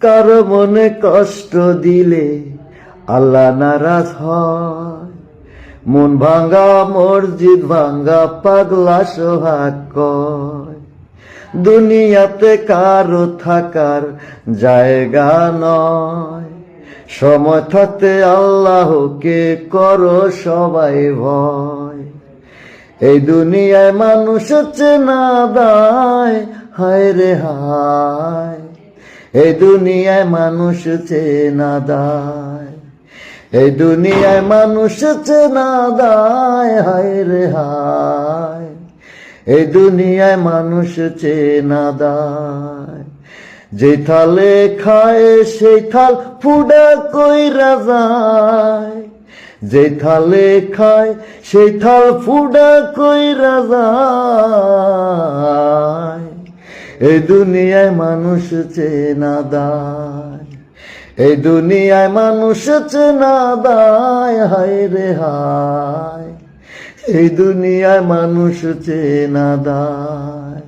কারো মনে কষ্ট দিলে আল্লাহ নারাজ হয়। মন ভাঙ্গা মসজিদ ভাঙ্গা পাগলা সোহাগ কয়। দুনিয়াতে কারো থাকার জায়গা নয়, সময় থাকতে আল্লাহকে করো সবাই ভয়। এই দুনিয়ায় মানুষ চেনা দায়, হায় রে হায়। এই দুনিয়ায় মানুষ চেনা দায়, এই দুনিয়ায় মানুষ চেনা দায়, হায় রে হায়। এই দুনিয়ায় মানুষ চেনা দায়। যে থালে খায় সেই থাল ফুডা কইরা যায়, যে থালে খায় সেই থাল ফুডা কইরা যায়। এই দুনিয়ায় মানুষ চেনা দায়, এই দুনিয়ায় মানুষ চেনা দায়, হায় রে হায়। এই দুনিয়ায় মানুষ চেনা দায়।